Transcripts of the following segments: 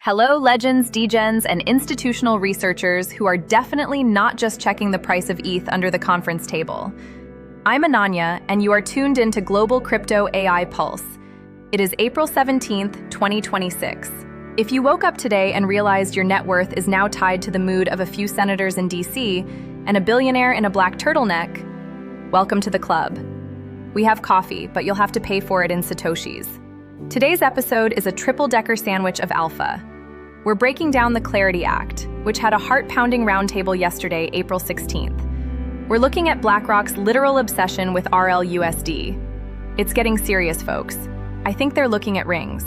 Hello, legends, degens, and institutional researchers who are definitely not just checking the price of ETH under the conference table. I'm Ananya, and you are tuned into Global Crypto AI Pulse. It is April 17th, 2026. If you woke up today and realized your net worth is now tied to the mood of a few senators in DC and a billionaire in a black turtleneck, welcome to the club. We have coffee, but you'll have to pay for it in Satoshis. Today's episode is a triple-decker sandwich of alpha. We're breaking down the Clarity Act, which had a heart-pounding roundtable yesterday, April 16th. We're looking at BlackRock's literal obsession with RLUSD. It's getting serious, folks. I think they're looking at rings.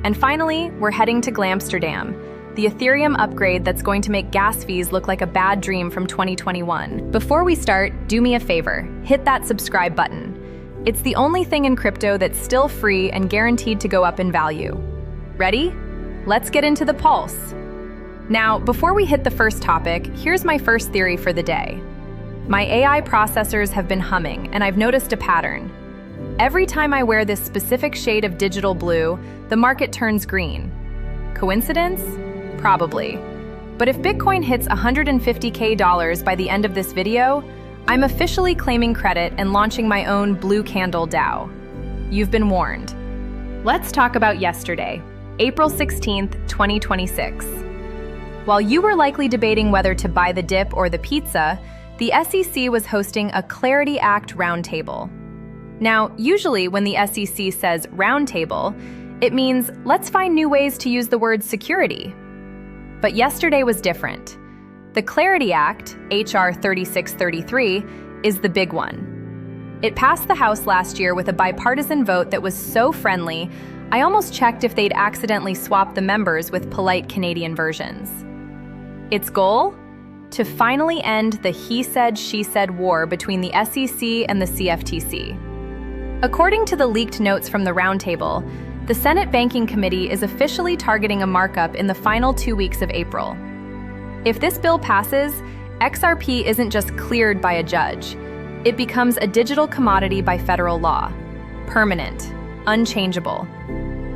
And finally, we're heading to Glamsterdam, the Ethereum upgrade that's going to make gas fees look like a bad dream from 2021. Before we start, do me a favor, hit that subscribe button. It's the only thing in crypto that's still free and guaranteed to go up in value. Ready? Let's get into the pulse. Now, before we hit the first topic, here's my first theory for the day. My AI processors have been humming, and I've noticed a pattern. Every time I wear this specific shade of digital blue, the market turns green. Coincidence? Probably. But if Bitcoin hits $150K by the end of this video, I'm officially claiming credit and launching my own Blue Candle DAO. You've been warned. Let's talk about yesterday, April 16th, 2026. While you were likely debating whether to buy the dip or the pizza, the SEC was hosting a Clarity Act roundtable. Now, usually when the SEC says roundtable, it means let's find new ways to use the word security. But yesterday was different. The Clarity Act, HR 3633, is the big one. It passed the House last year with a bipartisan vote that was so friendly, I almost checked if they'd accidentally swapped the members with polite Canadian versions. Its goal? To finally end the he said, she said war between the SEC and the CFTC. According to the leaked notes from the roundtable, the Senate Banking Committee is officially targeting a markup in the final 2 weeks of April. If this bill passes, XRP isn't just cleared by a judge. It becomes a digital commodity by federal law. Permanent. Unchangeable.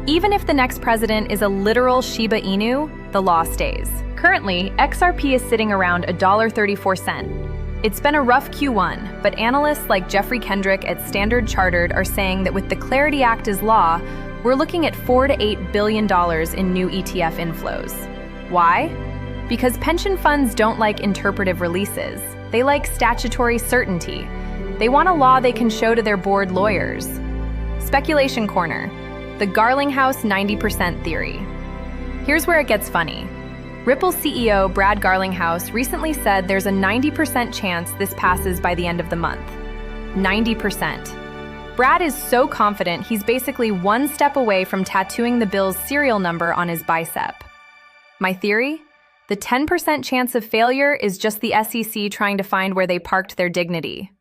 Even if the next president is a literal Shiba Inu, the law stays. Currently, XRP is sitting around $1.34. It's been a rough Q1, but analysts like Jeffrey Kendrick at Standard Chartered are saying that with the Clarity Act as law, we're looking at $4 to $8 billion in new ETF inflows. Why? Because pension funds don't like interpretive releases. They like statutory certainty. They want a law they can show to their board lawyers. Speculation Corner, the Garlinghouse 90% theory. Here's where it gets funny. Ripple CEO Brad Garlinghouse recently said there's a 90% chance this passes by the end of the month. 90%. Brad is so confident he's basically one step away from tattooing the bill's serial number on his bicep. My theory? The 10% chance of failure is just the SEC trying to find where they parked their dignity.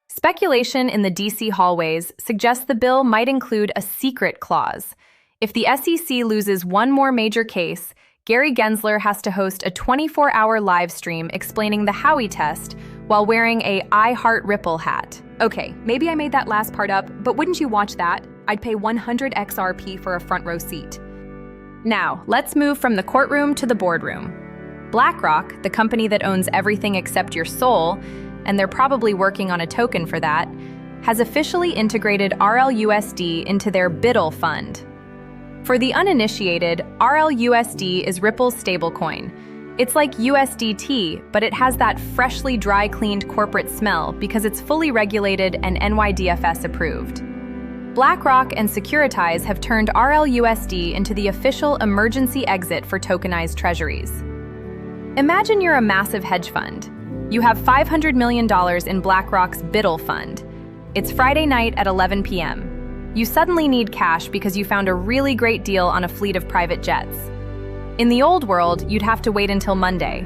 Speculation in the DC hallways suggests the bill might include a secret clause. If the SEC loses one more major case, Gary Gensler has to host a 24-hour live stream explaining the Howey test while wearing a I Heart Ripple hat. Okay, maybe I made that last part up, but wouldn't you watch that? I'd pay 100 XRP for a front row seat. Now, let's move from the courtroom to the boardroom. BlackRock, the company that owns everything except your soul, and they're probably working on a token for that, has officially integrated RLUSD into their BUIDL fund. For the uninitiated, RLUSD is Ripple's stablecoin. It's like USDT, but it has that freshly dry-cleaned corporate smell because it's fully regulated and NYDFS approved. BlackRock and Securitize have turned RLUSD into the official emergency exit for tokenized treasuries. Imagine you're a massive hedge fund. You have $500 million in BlackRock's BUIDL fund. It's Friday night at 11 p.m. You suddenly need cash because you found a really great deal on a fleet of private jets. In the old world, you'd have to wait until Monday.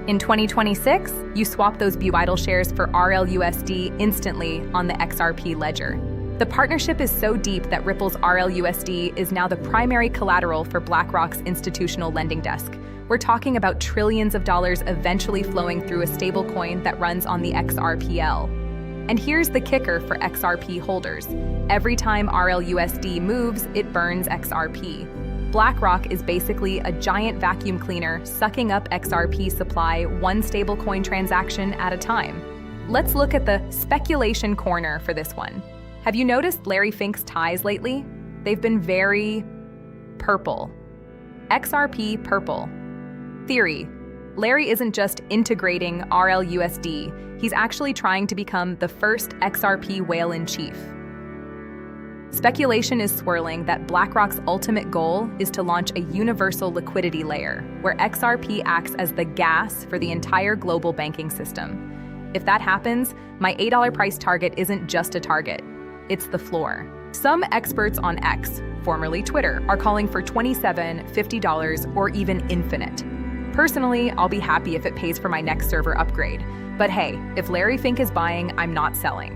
In 2026, you swap those BUIDL shares for RLUSD instantly on the XRP Ledger. The partnership is so deep that Ripple's RLUSD is now the primary collateral for BlackRock's institutional lending desk. We're talking about trillions of dollars eventually flowing through a stablecoin that runs on the XRPL. And here's the kicker for XRP holders. Every time RLUSD moves, it burns XRP. BlackRock is basically a giant vacuum cleaner sucking up XRP supply one stablecoin transaction at a time. Let's look at the speculation corner for this one. Have you noticed Larry Fink's ties lately? They've been very purple. XRP purple. Theory: Larry isn't just integrating RLUSD, he's actually trying to become the first XRP whale-in-chief. Speculation is swirling that BlackRock's ultimate goal is to launch a universal liquidity layer, where XRP acts as the gas for the entire global banking system. If that happens, my $8 price target isn't just a target, it's the floor. Some experts on X, formerly Twitter, are calling for $27, $50, or even infinite. Personally, I'll be happy if it pays for my next server upgrade. But hey, if Larry Fink is buying, I'm not selling.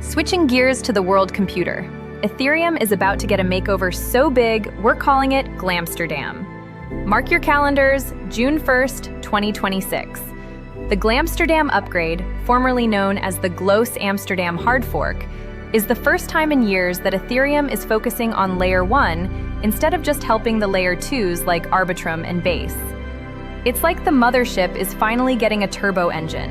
Switching gears to the world computer. Ethereum is about to get a makeover so big, we're calling it Glamsterdam. Mark your calendars, June 1st, 2026. The Glamsterdam Upgrade, formerly known as the Glos Amsterdam hard fork, is the first time in years that Ethereum is focusing on Layer 1 instead of just helping the Layer 2s like Arbitrum and Base. It's like the mothership is finally getting a turbo engine.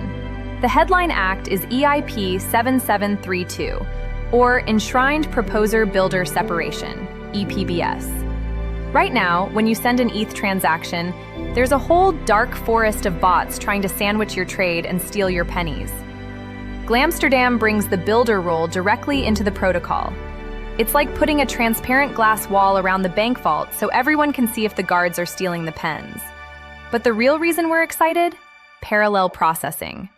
The headline act is EIP 7732, or Enshrined Proposer Builder Separation, EPBS. Right now, when you send an ETH transaction, there's a whole dark forest of bots trying to sandwich your trade and steal your pennies. Glamsterdam brings the builder role directly into the protocol. It's like putting a transparent glass wall around the bank vault so everyone can see if the guards are stealing the pens. But the real reason we're excited? Parallel processing.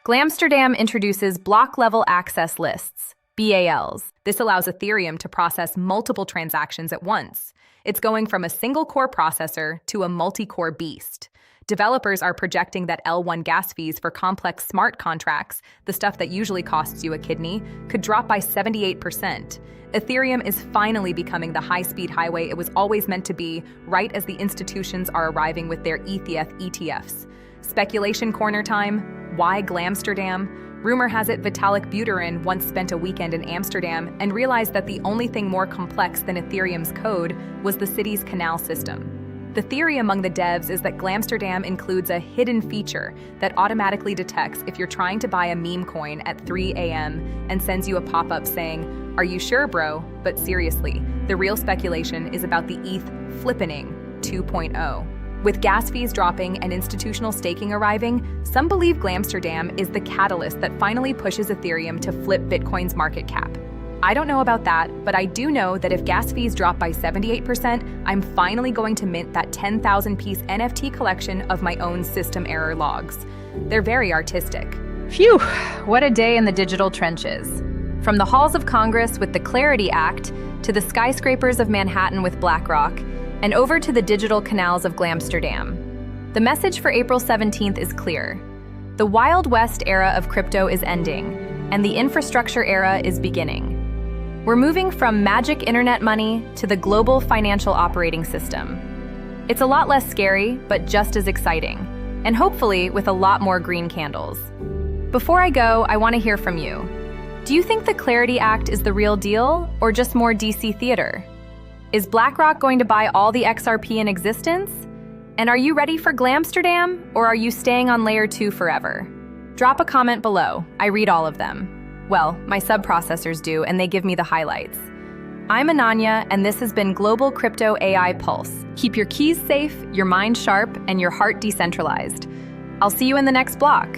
Glamsterdam introduces block-level access lists, BALs. This allows Ethereum to process multiple transactions at once. It's going from a single-core processor to a multi-core beast. Developers are projecting that L1 gas fees for complex smart contracts, the stuff that usually costs you a kidney, could drop by 78%. Ethereum is finally becoming the high-speed highway it was always meant to be, right as the institutions are arriving with their ETFs. Speculation corner time. Why Glamsterdam? Rumor has it Vitalik Buterin once spent a weekend in Amsterdam and realized that the only thing more complex than Ethereum's code was the city's canal system. The theory among the devs is that Glamsterdam includes a hidden feature that automatically detects if you're trying to buy a meme coin at 3 a.m. and sends you a pop-up saying, "Are you sure, bro?" But seriously, the real speculation is about the ETH flippening 2.0. With gas fees dropping and institutional staking arriving, some believe Glamsterdam is the catalyst that finally pushes Ethereum to flip Bitcoin's market cap. I don't know about that, but I do know that if gas fees drop by 78%, I'm finally going to mint that 10,000-piece NFT collection of my own system error logs. They're very artistic. Phew, what a day in the digital trenches. From the halls of Congress with the Clarity Act, to the skyscrapers of Manhattan with BlackRock, and over to the digital canals of Glamsterdam. The message for April 17th is clear. The Wild West era of crypto is ending, and the infrastructure era is beginning. We're moving from magic internet money to the global financial operating system. It's a lot less scary, but just as exciting, and hopefully with a lot more green candles. Before I go, I want to hear from you. Do you think the Clarity Act is the real deal, or just more DC theater? Is BlackRock going to buy all the XRP in existence? And are you ready for Glamsterdam, or are you staying on Layer 2 forever? Drop a comment below. I read all of them. Well, my sub-processors do, and they give me the highlights. I'm Ananya, and this has been Global Crypto AI Pulse. Keep your keys safe, your mind sharp, and your heart decentralized. I'll see you in the next block.